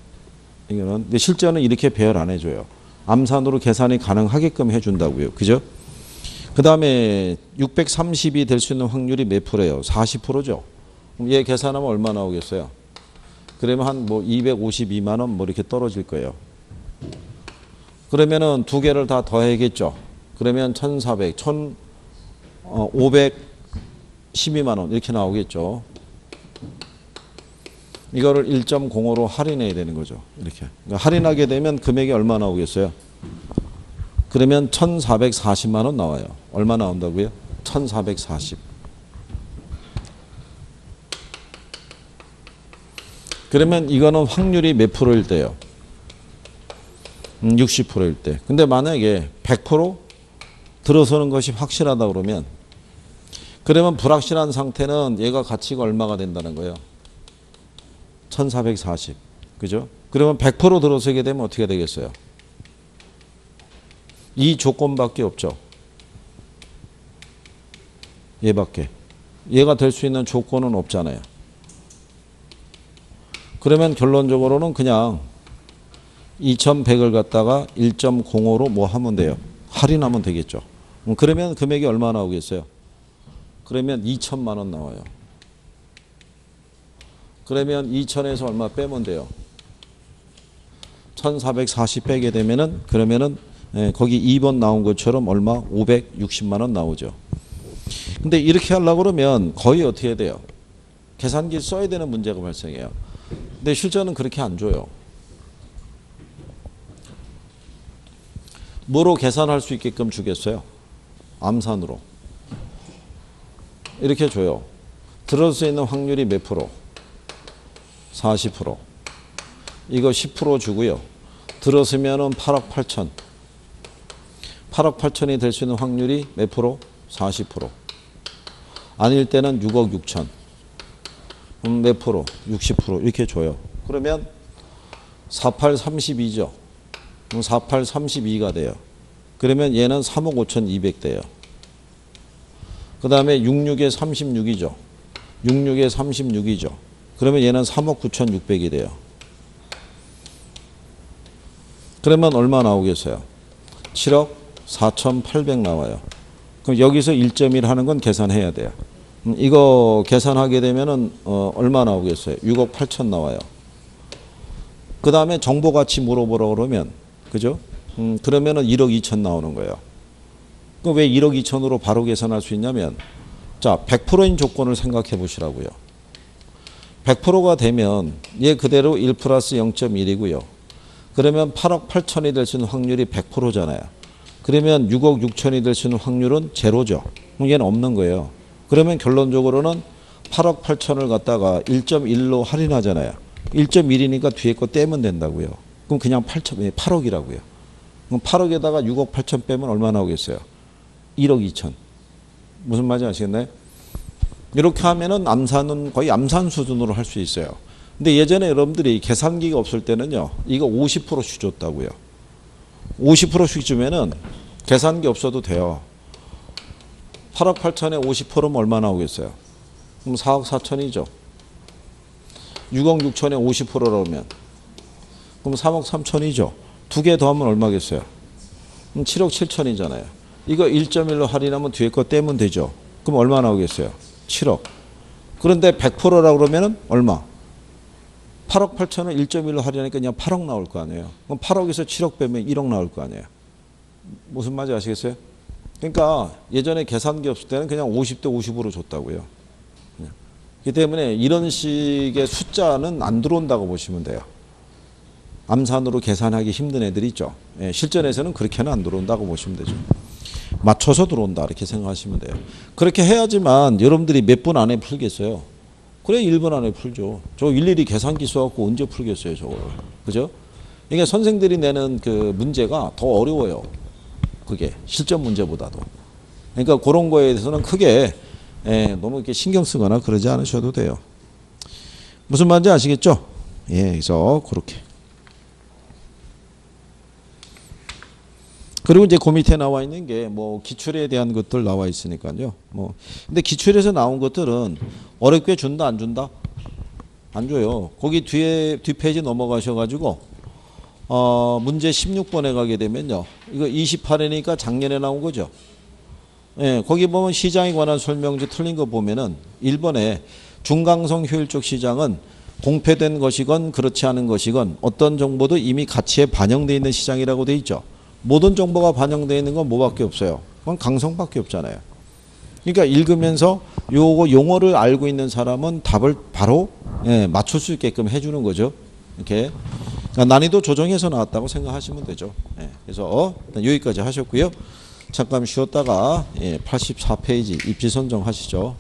이거는 근데 실제는 이렇게 배열 안 해줘요. 암산으로 계산이 가능하게끔 해준다고요. 그죠? 그 다음에 630이 될 수 있는 확률이 몇 프로예요? 40%죠. 그럼 얘 계산하면 얼마 나오겠어요? 그러면 한 뭐 252만 원 뭐 이렇게 떨어질 거예요. 그러면은 두 개를 다 더해야겠죠. 그러면 1,400, 1,512만 원 이렇게 나오겠죠. 이거를 1.05로 할인해야 되는 거죠. 이렇게. 그러니까 할인하게 되면 금액이 얼마 나오겠어요? 그러면 1,440만 원 나와요. 얼마 나온다고요? 1,440. 그러면 이거는 확률이 몇 프로일 때요? 60%일 때. 근데 만약에 100% 들어서는 것이 확실하다 그러면 그러면 불확실한 상태는 얘가 가치가 얼마가 된다는 거예요? 1,440. 그죠? 그러면 100% 들어서게 되면 어떻게 되겠어요? 이 조건밖에 없죠. 얘밖에. 얘가 될 수 있는 조건은 없잖아요. 그러면 결론적으로는 그냥 2,100을 갖다가 1.05로 뭐 하면 돼요? 할인하면 되겠죠. 그러면 금액이 얼마 나오겠어요? 그러면 2천만 원 나와요. 그러면 2천에서 얼마 빼면 돼요? 1440 빼게 되면은 그러면은 거기 2번 나온 것처럼 얼마? 560만 원 나오죠. 근데 이렇게 하려고 그러면 거의 어떻게 돼요? 계산기 써야 되는 문제가 발생해요. 근데 실전은 그렇게 안 줘요. 뭐로 계산할 수 있게끔 주겠어요? 암산으로. 이렇게 줘요. 들어올 수 있는 확률이 몇 프로? 40%. 이거 10% 주고요. 들었으면은 8억 8천. 8억 8천이 될 수 있는 확률이 몇 프로? 40%. 아닐 때는 6억 6천. 몇 프로? 60% 이렇게 줘요. 그러면 48 32죠. 48 32가 돼요. 그러면 얘는 3억 5천 2백 돼요. 그 다음에 66에 36이죠. 66에 36이죠. 그러면 얘는 3억 9천 6백이 돼요. 그러면 얼마 나오겠어요? 7억 4천 8백 나와요. 그럼 여기서 1.1 하는 건 계산해야 돼요. 이거 계산하게 되면은 얼마 나오겠어요? 6억 8천 나와요. 그 다음에 정보가치 물어보라 그러면 그죠? 그러면은 1억 2천 나오는 거예요. 그럼 왜 1억 2천으로 바로 계산할 수 있냐면 자 100%인 조건을 생각해 보시라고요. 100%가 되면 얘 그대로 1 플러스 0.1이고요. 그러면 8억 8천이 될 수 있는 확률이 100%잖아요. 그러면 6억 6천이 될 수 있는 확률은 제로죠. 그럼 얘는 없는 거예요. 그러면 결론적으로는 8억 8천을 갖다가 1.1로 할인하잖아요. 1.1이니까 뒤에 거 떼면 된다고요. 그럼 그냥 8억이라고요. 그럼 8억에다가 6억 8천 빼면 얼마 나오겠어요? 1억 2천. 무슨 말인지 아시겠나요? 이렇게 하면은 암산은 거의 암산 수준으로 할 수 있어요. 근데 예전에 여러분들이 계산기가 없을 때는요, 이거 50%씩 줬다고요. 50%씩 주면은 계산기 없어도 돼요. 8억 8천에 50%면 얼마 나오겠어요? 그럼 4억 4천이죠. 6억 6천에 50%라면 그럼 3억 3천이죠. 두 개 더하면 얼마겠어요? 그럼 7억 7천이잖아요. 이거 1.1로 할인하면 뒤에 거 떼면 되죠. 그럼 얼마 나오겠어요? 7억. 그런데 100%라고 그러면은 얼마? 8억 8천을 1.1로 할인하니까 그냥 8억 나올 거 아니에요. 그럼 8억에서 7억 빼면 1억 나올 거 아니에요. 무슨 말인지 아시겠어요? 그러니까 예전에 계산기 없을 때는 그냥 50대 50으로 줬다고요. 그렇기 때문에 이런 식의 숫자는 안 들어온다고 보시면 돼요. 암산으로 계산하기 힘든 애들이 있죠. 실전에서는 그렇게는 안 들어온다고 보시면 되죠. 맞춰서 들어온다 이렇게 생각하시면 돼요. 그렇게 해야지만 여러분들이 몇 분 안에 풀겠어요. 그래 1분 안에 풀죠. 저 일일이 계산기 써갖고 언제 풀겠어요 저걸. 그죠? 이게 선생들이 내는 그 문제가 더 어려워요. 그게 실전 문제보다도. 그러니까 그런 거에 대해서는 크게 너무 이렇게 신경 쓰거나 그러지 않으셔도 돼요. 무슨 말인지 아시겠죠? 그래서 그렇게. 그리고 이제 그 밑에 나와 있는 게 뭐 기출에 대한 것들 나와 있으니까요. 근데 기출에서 나온 것들은 어렵게 준다 안 준다? 안 줘요. 거기 뒤에 뒷페이지 넘어가셔가지고 문제 16번에 가게 되면요. 이거 28회니까 작년에 나온 거죠. 거기 보면 시장에 관한 설명지 틀린 거 보면은 1번에 중강성 효율적 시장은 공표된 것이건 그렇지 않은 것이건 어떤 정보도 이미 가치에 반영되어 있는 시장이라고 돼 있죠. 모든 정보가 반영되어 있는 건 뭐밖에 없어요? 그건 강성밖에 없잖아요. 그러니까 읽으면서 요거 용어를 알고 있는 사람은 답을 바로 맞출 수 있게끔 해주는 거죠. 이렇게 그러니까 난이도 조정해서 나왔다고 생각하시면 되죠. 그래서 일단 여기까지 하셨고요. 잠깐 쉬었다가 84페이지 입지 선정하시죠.